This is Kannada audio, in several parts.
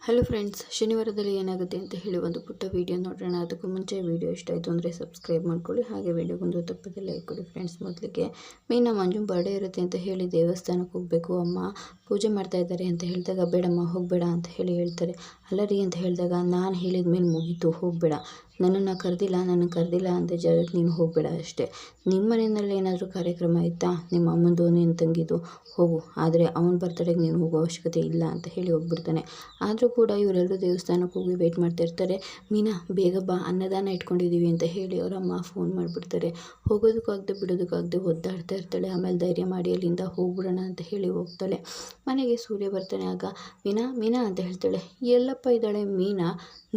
ಹಲೋ ಫ್ರೆಂಡ್ಸ್, ಶನಿವಾರದಲ್ಲಿ ಏನಾಗುತ್ತೆ ಅಂತ ಹೇಳಿ ಒಂದು ಪುಟ್ಟ ವೀಡಿಯೋ ನೋಡೋಣ. ಅದಕ್ಕೂ ಮುಂಚೆ ವೀಡಿಯೋ ಇಷ್ಟ ಆಯಿತು ಅಂದರೆ ಸಬ್ಸ್ಕ್ರೈಬ್ ಮಾಡ್ಕೊಳ್ಳಿ, ಹಾಗೆ ವೀಡಿಯೋಗೊಂದು ತಪ್ಪದೆ ಲೈಕ್ ಕೊಡಿ. ಫ್ರೆಂಡ್ಸ್, ಮೊದಲಿಗೆ ಮೀನಾ ಮಂಜು ಬರ್ಡೇ ಇರುತ್ತೆ ಅಂತ ಹೇಳಿ ದೇವಸ್ಥಾನಕ್ಕೆ ಹೋಗಬೇಕು, ಅಮ್ಮ ಪೂಜೆ ಮಾಡ್ತಾ ಇದ್ದಾರೆ ಅಂತ ಹೇಳಿದಾಗ ಬೇಡಮ್ಮ ಹೋಗಬೇಡ ಅಂತ ಹೇಳ್ತಾರೆ. ಅಲ್ಲ ರೀ ಅಂತ ಹೇಳಿದಾಗ ನಾನು ಹೇಳಿದ ಮೇಲೆ ಮುಗೀತು, ಹೋಗಬೇಡ, ನನ್ನನ್ನು ಕರೆದಿಲ್ಲ ಅಂತ ಜಾಗಕ್ಕೆ ನೀನು ಹೋಗಬೇಡ ಅಷ್ಟೇ. ನಿಮ್ಮ ಮನೆಯಲ್ಲಿ ಏನಾದರೂ ಕಾರ್ಯಕ್ರಮ ಇತ್ತಾ, ನಿಮ್ಮ ಅಮ್ಮಂದು ನಿನ್ನ ತಂಗಿದು, ಹೋಗು, ಆದರೆ ಅವನ ಬರ್ತಡೆಗೆ ನೀನು ಹೋಗೋ ಅವಶ್ಯಕತೆ ಇಲ್ಲ ಅಂತ ಹೇಳಿ ಹೋಗ್ಬಿಡ್ತಾನೆ. ಆದರೂ ಕೂಡ ಇವರೆಲ್ಲರೂ ದೇವಸ್ಥಾನಕ್ಕೆ ಹೋಗಿ ವೆಯ್ಟ್ ಮಾಡ್ತಾ ಇರ್ತಾರೆ. ಮೀನಾ ಬೇಗ ಬಾ, ಅನ್ನದಾನ ಇಟ್ಕೊಂಡಿದ್ದೀವಿ ಅಂತ ಹೇಳಿ ಅವರಮ್ಮ ಫೋನ್ ಮಾಡಿಬಿಡ್ತಾರೆ. ಹೋಗೋದಕ್ಕಾಗದೆ ಬಿಡೋದಕ್ಕಾಗದೆ ಒದ್ದಾಡ್ತಾ ಇರ್ತಾಳೆ. ಆಮೇಲೆ ಧೈರ್ಯ ಮಾಡಿ ಅಲ್ಲಿಂದ ಹೋಗ್ಬಿಡೋಣ ಅಂತ ಹೇಳಿ ಹೋಗ್ತಾಳೆ. ಮನೆಗೆ ಸೂರ್ಯ ಬರ್ತಾನೆ. ಆಗ ಮೀನಾ ಅಂತ ಹೇಳ್ತಾಳೆ. ಎಲ್ಲಪ್ಪ ಇದ್ದಾಳೆ ಮೀನಾ,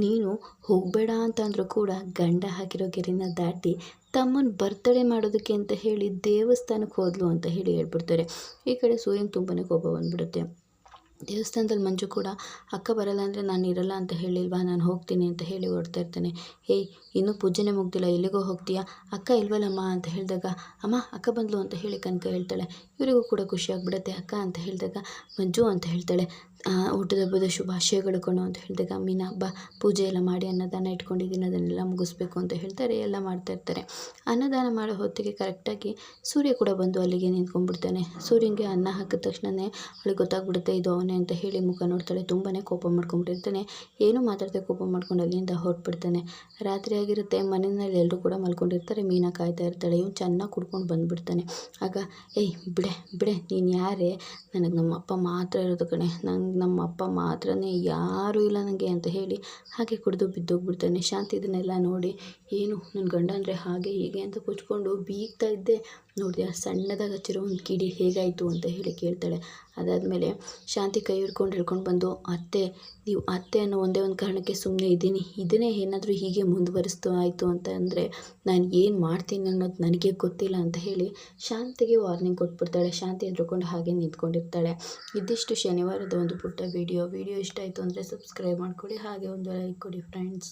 ನೀನು ಹೋಗಬೇಡ ಅಂತಂದರೂ ಕೂಡ ಗಂಡ ಹಾಕಿರೋ ಗೆರೆನ ದಾಟಿ ತಮ್ಮನ ಬರ್ತಡೇ ಮಾಡೋದಕ್ಕೆ ಅಂತ ಹೇಳಿ ದೇವಸ್ಥಾನಕ್ಕೆ ಹೋದ್ಲು ಅಂತ ಹೇಳಿ ಹೇಳ್ಬಿಡ್ತಾರೆ. ಈ ಕಡೆ ಸೂರ್ಯಂಗೆ ತುಂಬಾ ಕೋಪ ಬಂದುಬಿಡುತ್ತೆ. ದೇವಸ್ಥಾನದಲ್ಲಿ ಮಂಜು ಕೂಡ ಅಕ್ಕ ಬರಲ್ಲ ಅಂದರೆ ನಾನು ಇರಲ್ಲ ಅಂತ ಹೇಳಿಲ್ವಾ, ನಾನು ಹೋಗ್ತೀನಿ ಅಂತ ಹೇಳಿ ಹೊರಡ್ತಾ ಇರ್ತಾನೆ. ಏಯ್, ಇನ್ನೂ ಪೂಜೆನೇ ಮುಗ್ದಿಲ್ಲ, ಎಲ್ಲಿಗೋ ಹೋಗ್ತೀಯಾ, ಅಕ್ಕ ಇಲ್ವಲ್ಲಮ್ಮ ಅಂತ ಹೇಳಿದಾಗ ಅಮ್ಮ ಅಕ್ಕ ಬಂದ್ಲು ಅಂತ ಹೇಳಿ ಕನಕ ಹೇಳ್ತಾಳೆ. ಇವರಿಗೂ ಕೂಡ ಖುಷಿಯಾಗ್ಬಿಡುತ್ತೆ. ಅಕ್ಕ ಅಂತ ಹೇಳಿದಾಗ ಮಂಜು ಅಂತ ಹೇಳ್ತಾಳೆ. ಊಟದ ಹಬ್ಬದ ಶುಭಾಶಯಗಳು ಕಣೋ ಅಂತ ಹೇಳಿದಾಗ ಮೀನಾ ಬಾ, ಪೂಜೆ ಎಲ್ಲ ಮಾಡಿ ಅನ್ನದಾನ ಇಟ್ಕೊಂಡಿದ್ದೀನಿ, ಅದನ್ನೆಲ್ಲ ಮುಗಿಸ್ಬೇಕು ಅಂತ ಹೇಳ್ತಾರೆ. ಎಲ್ಲ ಮಾಡ್ತಾ ಇರ್ತಾರೆ. ಅನ್ನದಾನ ಮಾಡೋ ಹೊತ್ತಿಗೆ ಕರೆಕ್ಟಾಗಿ ಸೂರ್ಯ ಕೂಡ ಬಂದು ಅಲ್ಲಿಗೆ ನಿಂತ್ಕೊಂಡ್ಬಿಡ್ತಾನೆ. ಸೂರ್ಯನಿಗೆ ಅನ್ನ ಹಾಕಿದ ತಕ್ಷಣವೇ ಅವಳಿಗೆ ಗೊತ್ತಾಗ್ಬಿಡುತ್ತೆ ಇದು ಅವನೇ ಅಂತ ಹೇಳಿ ಮುಖ ನೋಡ್ತಾಳೆ. ತುಂಬಾ ಕೋಪ ಮಾಡ್ಕೊಂಡ್ಬಿಟ್ಟಿರ್ತಾನೆ. ಏನೂ ಮಾತಾಡ್ತಾ ಕೋಪ ಮಾಡ್ಕೊಂಡು ಅಲ್ಲಿಂದ ಹೊರಟ್ಬಿಡ್ತಾನೆ. ರಾತ್ರಿ ಆಗಿರುತ್ತೆ. ಮನೆಯಲ್ಲಿ ಎಲ್ಲರೂ ಕೂಡ ಮಲ್ಕೊಂಡಿರ್ತಾರೆ. ಮೀನಾ ಕಾಯ್ತಾ ಇರ್ತಾಳೆ. ಇವನು ಚೆನ್ನಾಗಿ ಕುಡ್ಕೊಂಡು ಬಂದುಬಿಡ್ತಾನೆ. ಆಗ ಏಯ್ ಬಿಡೆ ನೀನು ಯಾರೇ, ನನಗೆ ನಮ್ಮ ಅಪ್ಪ ಮಾತ್ರ ಇರೋದು ಕಣೆ, ನಮ್ಮ ಅಪ್ಪ ಮಾತ್ರನೇ, ಯಾರೂ ಇಲ್ಲ ನನಗೆ ಅಂತ ಹೇಳಿ ಹಾಗೆ ಕುಡಿದು ಬಿದ್ದೋಗ್ಬಿಡ್ತಾನೆ. ಶಾಂತಿ ಇದನ್ನೆಲ್ಲ ನೋಡಿ ಏನು ನನ್ನ ಗಂಡ ಅಂದರೆ ಹಾಗೆ ಹೀಗೆ ಅಂತ ಕುಚ್ಕೊಂಡು ಬೀಗ್ತಾ ಇದ್ದೆ, ನೋಡಿದೆ ಸಣ್ಣದಾಗಿ ಹಚ್ಚಿರೋ ಒಂದು ಕಿಡಿ ಹೇಗಾಯಿತು ಅಂತ ಹೇಳಿ ಕೇಳ್ತಾಳೆ. ಅದಾದಮೇಲೆ ಶಾಂತಿ ಕೈ ಹಿಡ್ಕೊಂಡು ಬಂದು ನೀವು ಅತ್ತೆ ಅನ್ನೋ ಒಂದೇ ಒಂದು ಕಾರಣಕ್ಕೆ ಸುಮ್ಮನೆ ಇದ್ದೀನಿ, ಇದನ್ನೇ ಏನಾದರೂ ಹೀಗೆ ಮುಂದುವರಿಸ್ತು ಆಯಿತು ಅಂತ ಅಂದರೆ ನಾನು ಏನು ಮಾಡ್ತೀನಿ ಅನ್ನೋದು ನನಗೆ ಗೊತ್ತಿಲ್ಲ ಅಂತ ಹೇಳಿ ಶಾಂತಿಗೆ ವಾರ್ನಿಂಗ್ ಕೊಟ್ಬಿಡ್ತಾಳೆ. ಶಾಂತಿ ಎದ್ರುಕೊಂಡು ಹಾಗೆ ನಿಂತ್ಕೊಂಡಿರ್ತಾಳೆ. ಇದಿಷ್ಟು ಶನಿವಾರದ ಒಂದು ಪುಟ್ಟ ವಿಡಿಯೋ ಇಷ್ಟ ಆಯಿತು ಅಂದರೆ ಸಬ್ಸ್ಕ್ರೈಬ್ ಮಾಡ್ಕೊಳ್ಳಿ, ಹಾಗೆ ಒಂದು ಲೈಕ್ ಕೊಡಿ ಫ್ರೆಂಡ್ಸ್.